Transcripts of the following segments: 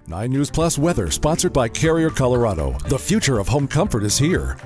9 News Plus weather sponsored by Carrier Colorado. The future of home comfort is here.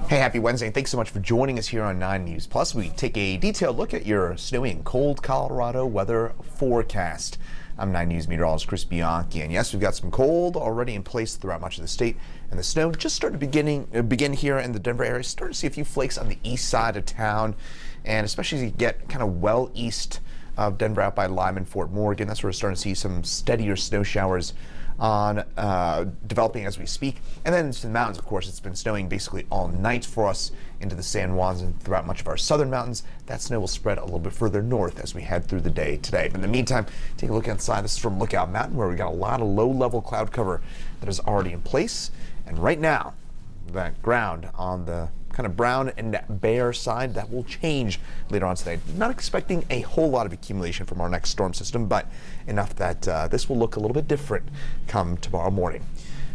Hey, happy Wednesday, and thanks so much for joining us here on 9 News Plus. We take a detailed look at your snowy and cold Colorado weather forecast. I'm 9 News meteorologist Chris Bianchi, and yes, we've got some cold already in place throughout much of the state, and the snow just started to begin here in the Denver area. Starting to see a few flakes on the east side of town, and especially as you get kind of well east of Denver out by Lyman, Fort Morgan, that's where we're starting to see some steadier snow showers on developing as we speak. And then into the mountains, of course, it's been snowing basically all night for us into the San Juans and throughout much of our southern mountains. That snow will spread a little bit further north as we head through the day today. But in the meantime, take a look outside. This is from Lookout Mountain, where we got a lot of low-level cloud cover that is already in place. And right now, that ground on the kind of brown and bare side, that will change later on today. Not expecting a whole lot of accumulation from our next storm system, but enough that this will look a little bit different come tomorrow morning.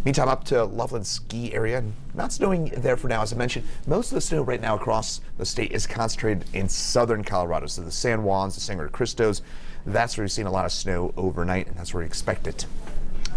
Meantime, up to Loveland ski area, not snowing there for now. As I mentioned, most of the snow right now across the state is concentrated in southern Colorado. So the San Juans, the Sangre de Cristos, that's where we've seen a lot of snow overnight, and that's where we expect it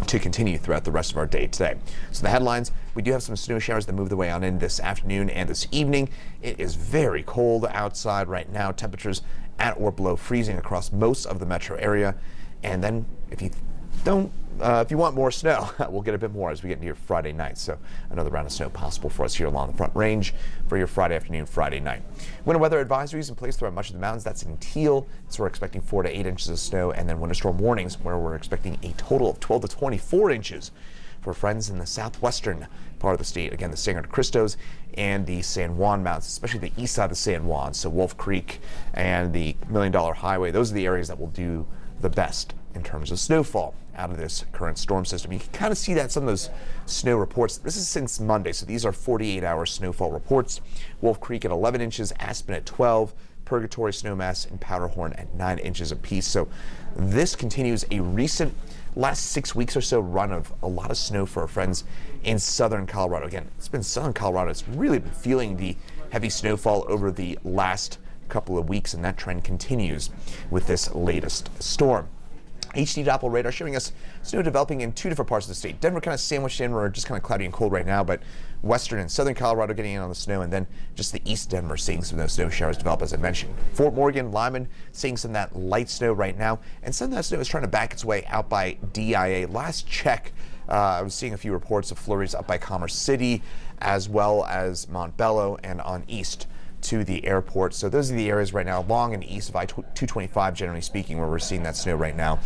to continue throughout the rest of our day today. So the headlines, we do have some snow showers that move their way on in this afternoon and this evening. It is very cold outside right now. Temperatures at or below freezing across most of the metro area. And then if you want more snow, we'll get a bit more as we get into your Friday night. So another round of snow possible for us here along the Front Range for your Friday afternoon, Friday night. Winter weather advisories in place throughout much of the mountains. That's in teal. So we're expecting 4 to 8 inches of snow, and then winter storm warnings where we're expecting a total of 12 to 24 inches for friends in the southwestern part of the state. Again, the Sangre de Cristos and the San Juan Mountains, especially the east side of the San Juan. So Wolf Creek and the $1 Million Highway, those are the areas that will do the best in terms of snowfall out of this current storm system. You can kind of see that in some of those snow reports. This is since Monday, so these are 48-hour snowfall reports. Wolf Creek at 11 inches, Aspen at 12, Purgatory, Snowmass, and Powderhorn at 9 inches apiece. So this continues a recent last 6 weeks or so run of a lot of snow for our friends in southern Colorado. Again, it's been southern Colorado. It's really been feeling the heavy snowfall over the last couple of weeks, and that trend continues with this latest storm. HD Doppler radar showing us snow developing in 2 different parts of the state. Denver kind of sandwiched in. We're just kind of cloudy and cold right now, but western and southern Colorado getting in on the snow, and then just the east Denver seeing some of those snow showers develop, as I mentioned. Fort Morgan, Lyman seeing some of that light snow right now, and some of that snow is trying to back its way out by DIA. Last check, I was seeing a few reports of flurries up by Commerce City, as well as Montbello and on east to the airport. So those are the areas right now along and east of I-225, generally speaking, where we're seeing that snow right now.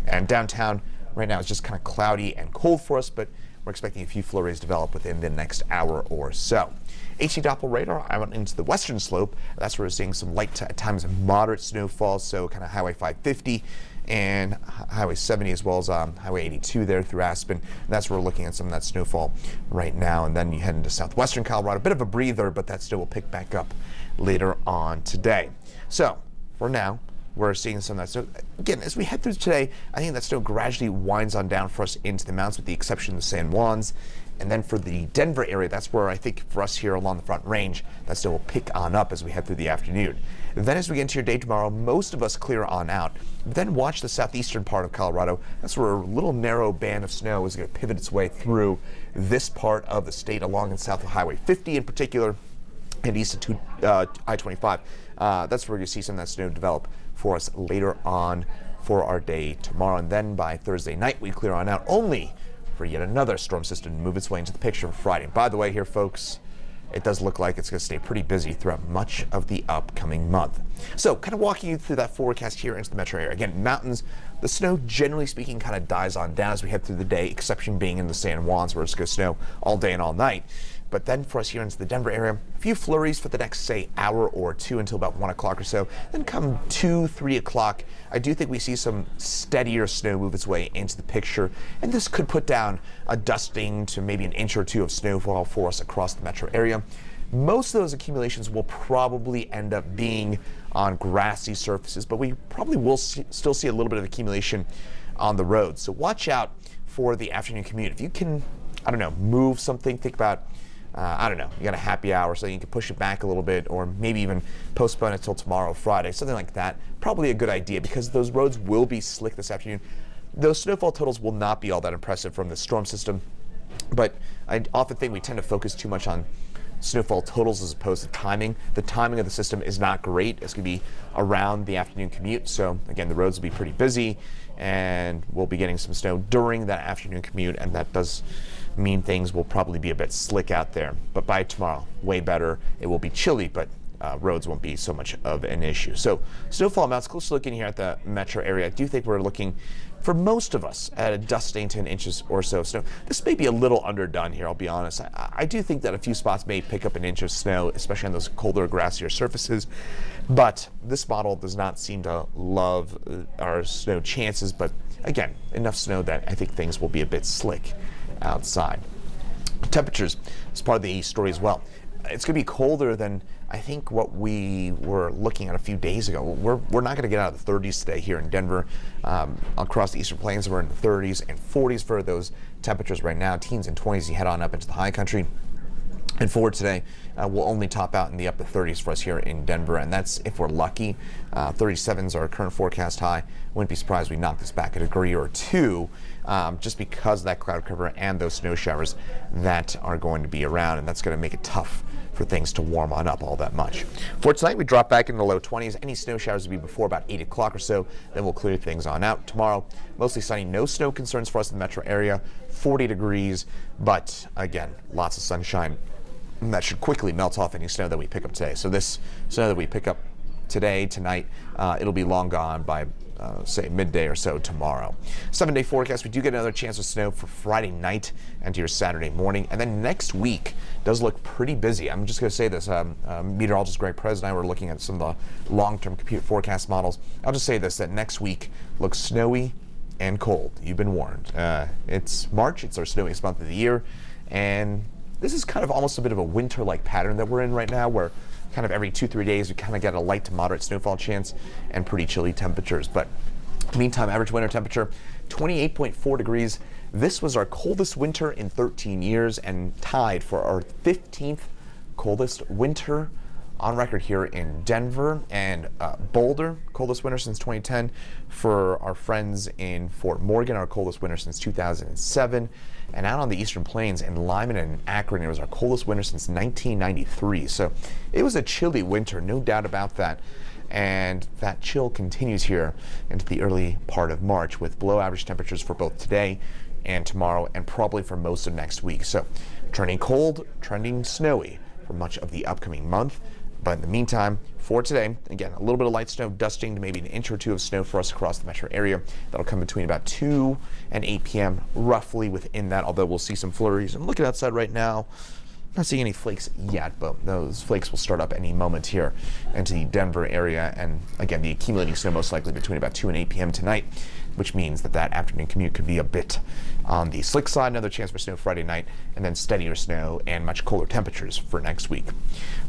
And downtown right now is just kind of cloudy and cold for us, but we're expecting a few flurries to develop within the next hour or so. HD Doppler radar, I went into the western slope. That's where we're seeing some light to at times moderate snowfall, so kind of Highway 550 and Highway 70, as well as Highway 82 there through Aspen. And that's where we're looking at some of that snowfall right now. And then you head into southwestern Colorado, a bit of a breather, but that snow will pick back up later on today. So for now, we're seeing some of that snow. Again, as we head through today, I think that snow gradually winds on down for us into the mountains, with the exception of the San Juans. And then for the Denver area, that's where I think for us here along the Front Range, that snow will pick on up as we head through the afternoon. Then as we get into your day tomorrow, most of us clear on out. Then watch the southeastern part of Colorado. That's where a little narrow band of snow is going to pivot its way through this part of the state, along and south of Highway 50 in particular, and east of I-25. That's where you see some of that snow develop for us later on for our day tomorrow. And then by Thursday night, we clear on out, only for yet another storm system to move its way into the picture for Friday. And by the way here, folks, it does look like it's going to stay pretty busy throughout much of the upcoming month. So kind of walking you through that forecast here into the metro area. Again, mountains, the snow, generally speaking, kind of dies on down as we head through the day, exception being in the San Juans, where it's going to snow all day and all night. But then for us here into the Denver area, a few flurries for the next, say, hour or two until about 1 o'clock or so. Then come 2, 3 o'clock, I do think we see some steadier snow move its way into the picture. And this could put down a dusting to maybe an inch or two of snowfall for us across the metro area. Most of those accumulations will probably end up being on grassy surfaces, but we probably will still see a little bit of accumulation on the roads. So watch out for the afternoon commute. If you can, I don't know, move something, think about, I don't know, you got a happy hour, so you can push it back a little bit, or maybe even postpone it till tomorrow, Friday, something like that. Probably a good idea because those roads will be slick this afternoon. Those snowfall totals will not be all that impressive from the storm system, but I often think we tend to focus too much on snowfall totals as opposed to timing. The timing of the system is not great. It's going to be around the afternoon commute. So again, the roads will be pretty busy and we'll be getting some snow during that afternoon commute. And that does mean things will probably be a bit slick out there. But by tomorrow, way better. It will be chilly, but roads won't be so much of an issue. So snowfall amounts, close looking here at the metro area. I do think we're looking for most of us at a dusting to an inches or so of snow. This may be a little underdone here, I'll be honest. I do think that a few spots may pick up an inch of snow, especially on those colder, grassier surfaces. But this model does not seem to love our snow chances. But again, enough snow that I think things will be a bit slick outside. Temperatures is part of the story as well. It's going to be colder than I think what we were looking at a few days ago. We're not going to get out of the 30s today here in Denver. Across the Eastern Plains, we're in the 30s and 40s for those temperatures right now. Teens and 20s, you head on up into the high country. And for today, we'll only top out in the upper 30s for us here in Denver, and that's if we're lucky. 37's our current forecast high. Wouldn't be surprised we knock this back a degree or two, just because of that cloud cover and those snow showers that are going to be around, and that's going to make it tough for things to warm on up all that much. For tonight, we drop back in the low 20s. Any snow showers will be before about 8 o'clock or so. Then we'll clear things on out. Tomorrow, mostly sunny, no snow concerns for us in the metro area. 40 degrees, but again, lots of sunshine. And that should quickly melt off any snow that we pick up today. So this snow that we pick up today, tonight, it'll be long gone by say midday or so tomorrow. 7-day forecast, we do get another chance of snow for Friday night and to your Saturday morning. And then next week does look pretty busy. I'm just going to say this, meteorologist Greg Perez and I were looking at some of the long-term computer forecast models. I'll just say this, that next week looks snowy and cold. You've been warned. It's March, it's our snowiest month of the year, and this is kind of almost a bit of a winter-like pattern that we're in right now, where kind of every 2-3 days we kind of get a light to moderate snowfall chance and pretty chilly temperatures. But meantime, average winter temperature 28.4 degrees. This was our coldest winter in 13 years and tied for our 15th coldest winter on record here in Denver. And Boulder, coldest winter since 2010. For our friends in Fort Morgan, our coldest winter since 2007. And out on the Eastern Plains in Lyman and Akron, it was our coldest winter since 1993. So it was a chilly winter, no doubt about that. And that chill continues here into the early part of March with below average temperatures for both today and tomorrow, and probably for most of next week. So turning cold, trending snowy for much of the upcoming month. But in the meantime, for today, again, a little bit of light snow dusting to maybe an inch or two of snow for us across the metro area. That'll come between about 2 and 8 p.m., roughly within that, although we'll see some flurries. I'm looking outside right now, not seeing any flakes yet, but those flakes will start up any moment here into the Denver area. And again, the accumulating snow most likely between about 2 and 8 p.m. tonight, which means that that afternoon commute could be a bit on the slick side. Another chance for snow Friday night, and then steadier snow and much colder temperatures for next week.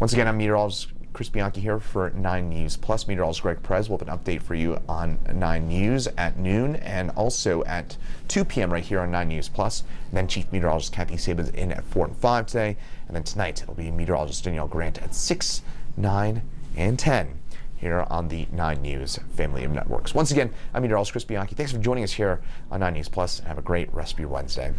Once again, I'm meteorologist Chris Bianchi here for 9 News Plus. Meteorologist Greg Perez will have an update for you on 9 News at noon and also at 2 p.m. right here on 9 News Plus. And then Chief Meteorologist Kathy Sabins in at 4 and 5 today. And then tonight it'll be Meteorologist Danielle Grant at 6, 9, and 10 here on the 9 News family of networks. Once again, I'm meteorologist Chris Bianchi. Thanks for joining us here on 9 News Plus, and have a great rest of your Wednesday.